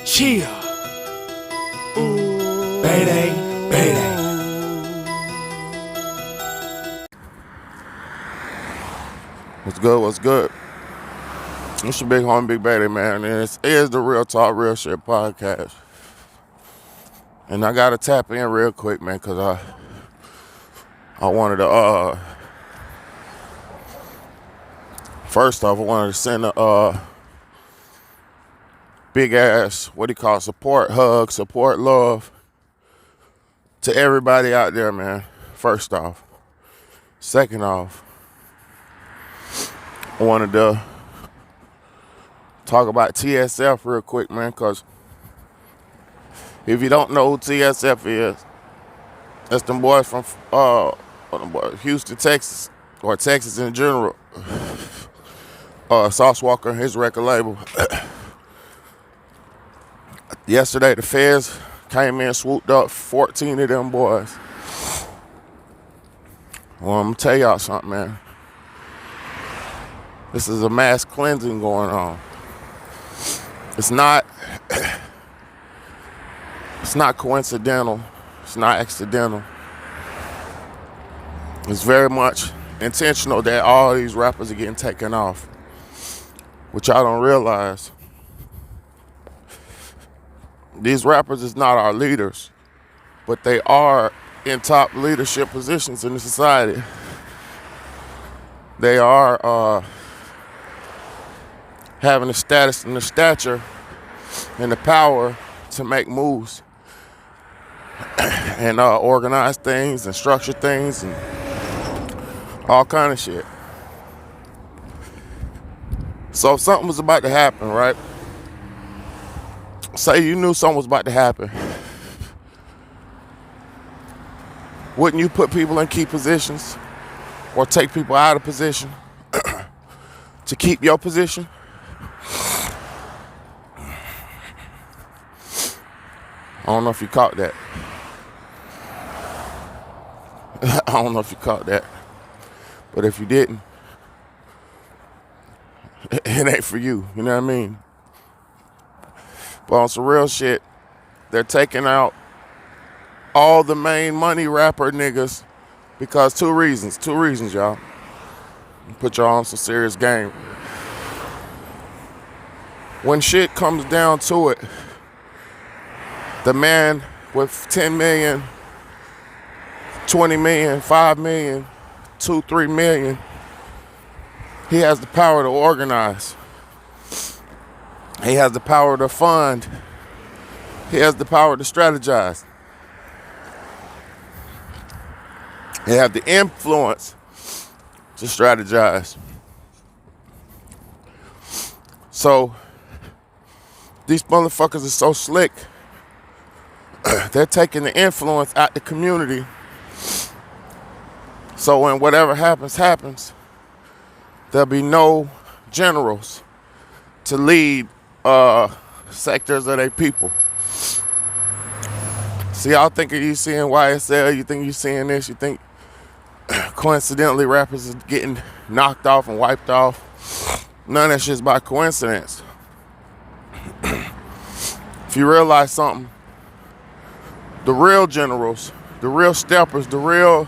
Chia. Bayday, bayday. What's good? What's good? It's your big homie, Big Baby, man. And this is the Real Talk, Real Shit podcast. And I gotta tap in real quick, man, because I wanted to, first off, I wanted to send a big ass, support hug, support love to everybody out there, man. First off. Second off, I wanted to talk about TSF real quick, man, because if you don't know who TSF is, that's them boys from Houston, Texas, or Texas in general. Sauce Walka, his record label. Yesterday, the feds came in, swooped up 14 of them boys. Well, I'm gonna tell y'all something, man. This is a mass cleansing going on. It's not coincidental. It's not accidental. It's very much intentional that all these rappers are getting taken off. Which y'all don't realize. These rappers is not our leaders, but they are in top leadership positions in the society. They are having the status and the stature and the power to make moves and organize things and structure things and all kind of shit. So if something was about to happen, right? Say you knew something was about to happen. Wouldn't you put people in key positions or take people out of position to keep your position? I don't know if you caught that. I don't know if you caught that. But if you didn't, it ain't for you. You know what I mean? But on some real shit, they're taking out all the main money rapper niggas because two reasons, y'all. Put y'all on some serious game. When shit comes down to it, the man with 10 million, 20 million, 5 million, 2, 3 million, he has the power to organize. He has the power to fund. He has the power to strategize. He has the influence to strategize. So, these motherfuckers are so slick. They're taking the influence out the community. So when whatever happens, there'll be no generals to lead sectors of their people. See, y'all thinking you seeing YSL, you think you seeing this, you think coincidentally rappers is getting knocked off and wiped off. None of that shit's by coincidence. If you realize something, the real generals, the real steppers, the real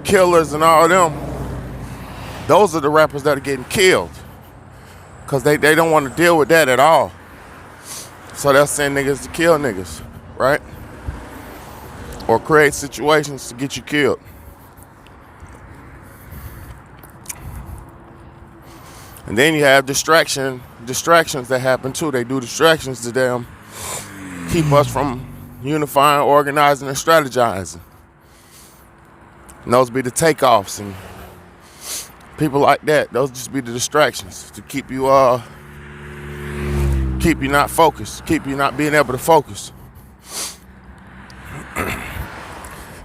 killers and all them, those are the rappers that are getting killed. Because they don't want to deal with that at all. So they'll send niggas to kill niggas, right? Or create situations to get you killed. And then you have distractions that happen too. They do distractions to them, keep us from unifying, organizing, and strategizing. And those be the takeoffs and people like that. Those just be the distractions to keep you not focused, keep you not being able to focus.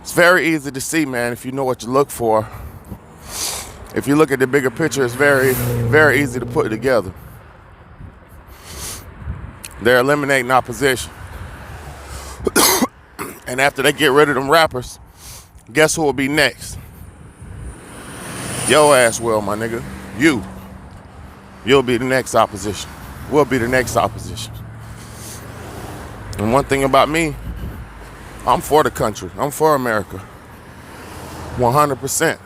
It's very easy to see, man, if you know what you look for. If you look at the bigger picture, it's very, very easy to put it together. They're eliminating opposition. And after they get rid of them rappers, guess who will be next? Your ass will, my nigga. You'll be the next opposition. We'll be the next opposition. And one thing about me, I'm for the country. I'm for America. 100%.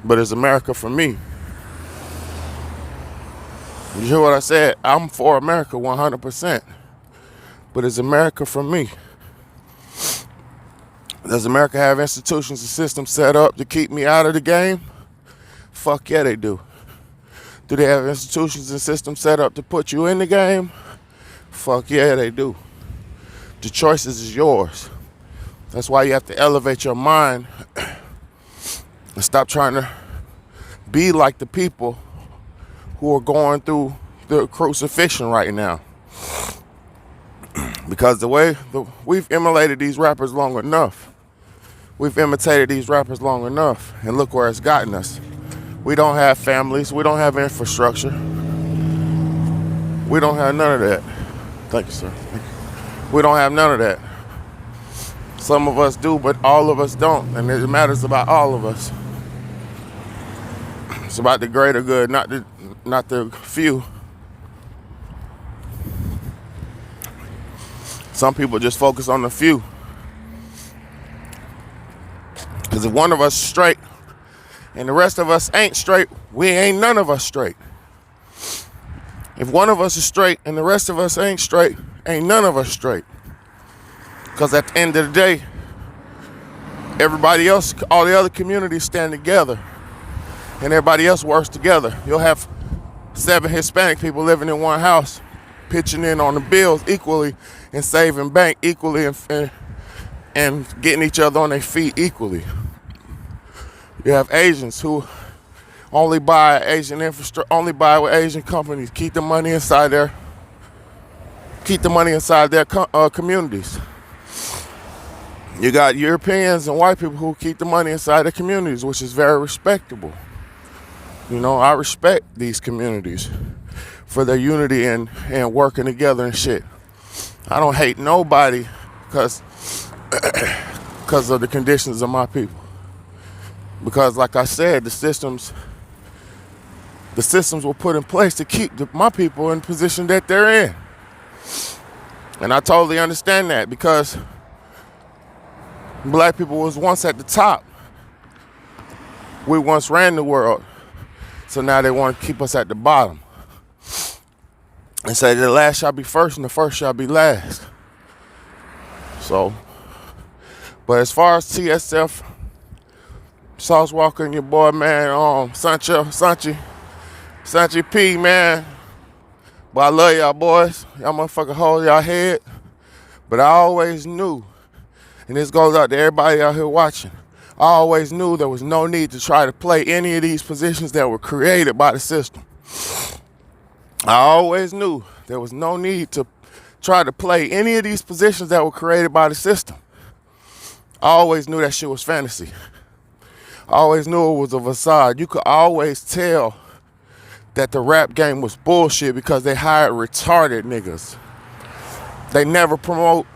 But is America for me? You hear what I said? I'm for America 100%. But is America for me? Does America have institutions and systems set up to keep me out of the game? Fuck yeah, they do. Do they have institutions and systems set up to put you in the game? Fuck yeah, they do. The choices is yours. That's why you have to elevate your mind and stop trying to be like the people who are going through the crucifixion right now. Because we've emulated these rappers long enough. We've imitated these rappers long enough, and look where it's gotten us. We don't have families. We don't have infrastructure. We don't have none of that. Thank you, sir. We don't have none of that. Some of us do, but all of us don't, and it matters about all of us. It's about the greater good, not the few. Some people just focus on the few. Because if one of us is straight and the rest of us ain't straight, we ain't none of us straight. If one of us is straight and the rest of us ain't straight, ain't none of us straight. Because at the end of the day, everybody else, all the other communities stand together and everybody else works together. You'll have 7 Hispanic people living in one house, pitching in on the bills equally and saving bank equally and getting each other on their feet equally. You have Asians who only buy Asian infrastructure, only buy with Asian companies, keep the money inside their communities. You got Europeans and white people who keep the money inside their communities, which is very respectable. You know, I respect these communities for their unity and working together and shit. I don't hate nobody because of the conditions of my people. Because like I said, the systems were put in place to keep my people in the position that they're in. And I totally understand that because black people was once at the top. We once ran the world. So now they want to keep us at the bottom. And say the last shall be first and the first shall be last. So, but as far as TSF, Sauce Walka and your boy, man, Sanchi P, man. But I love y'all boys. Y'all motherfucker hold y'all head. But I always knew, and this goes out to everybody out here watching, I always knew there was no need to try to play any of these positions that were created by the system. I always knew there was no need to try to play any of these positions that were created by the system. I always knew that shit was fantasy. I always knew it was a facade. You could always tell that the rap game was bullshit because they hired retarded niggas. They never promote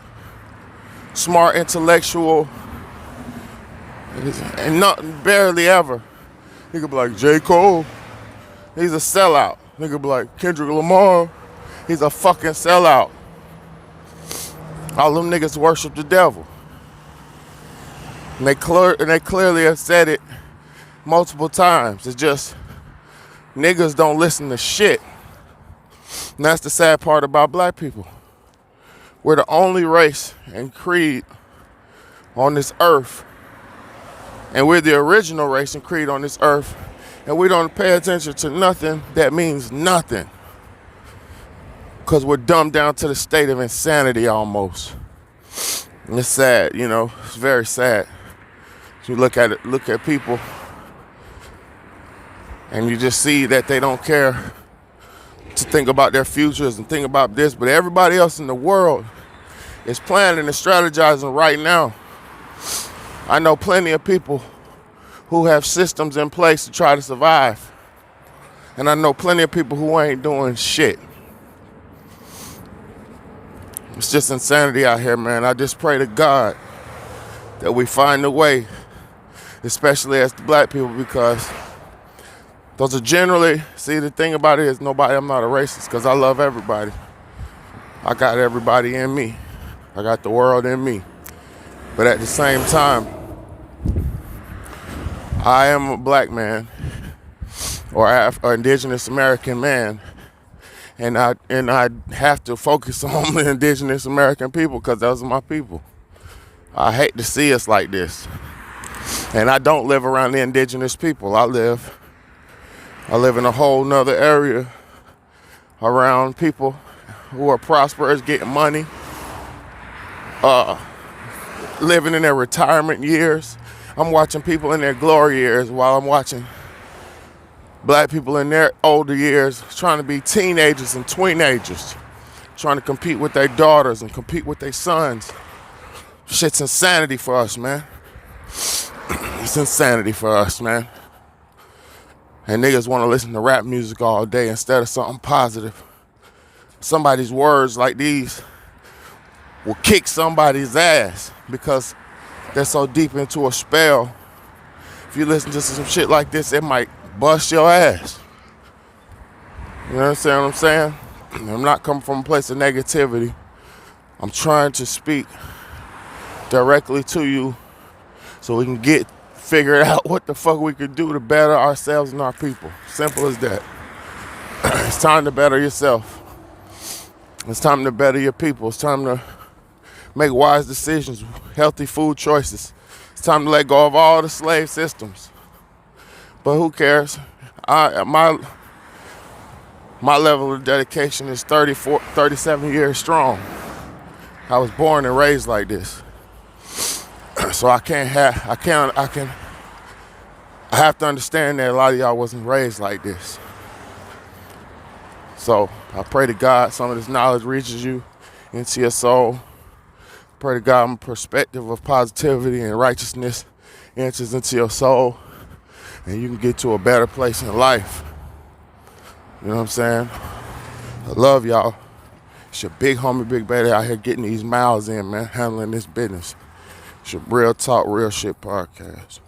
smart, intellectual, and barely ever. Nigga be like, J. Cole, he's a sellout. Nigga be like, Kendrick Lamar, he's a fucking sellout. All them niggas worship the devil. And they clearly have said it multiple times. It's just niggas don't listen to shit. And that's the sad part about black people. We're the only race and creed on this earth. And we're the original race and creed on this earth. And we don't pay attention to nothing that means nothing. Because we're dumbed down to the state of insanity almost. And it's sad, you know, it's very sad. You look at people, and you just see that they don't care to think about their futures and think about this, but everybody else in the world is planning and strategizing right now. I know plenty of people who have systems in place to try to survive, and I know plenty of people who ain't doing shit. It's just insanity out here, man. I just pray to God that we find a way, especially as the black people, because those are generally, see, the thing about it is I'm not a racist because I love everybody. I got everybody in me. I got the world in me. But at the same time, I am a black man or indigenous American man, and I have to focus on the indigenous American people because those are my people. I hate to see us like this. And I don't live around the indigenous people. I live in a whole nother area around people who are prosperous, getting money, living in their retirement years. I'm watching people in their glory years while I'm watching black people in their older years trying to be teenagers and tweenagers, trying to compete with their daughters and compete with their sons. Shit's insanity for us, man. It's insanity for us, man. And niggas want to listen to rap music all day instead of something positive. Somebody's words like these will kick somebody's ass because they're so deep into a spell. If you listen to some shit like this, it might bust your ass. You understand what I'm saying? I'm not coming from a place of negativity. I'm trying to speak directly to you so we can figure out what the fuck we can do to better ourselves and our people. Simple as that. It's time to better yourself. It's time to better your people. It's time to make wise decisions, healthy food choices. It's time to let go of all the slave systems. But who cares? My level of dedication is 37 years strong. I was born and raised like this. So I have to understand that a lot of y'all wasn't raised like this. So I pray to God some of this knowledge reaches you into your soul. Pray to God my perspective of positivity and righteousness enters into your soul and you can get to a better place in life. You know what I'm saying? I love y'all. It's your big homie, Big Baby out here getting these miles in, man, handling this business. It's your Real Talk, Real Shit podcast.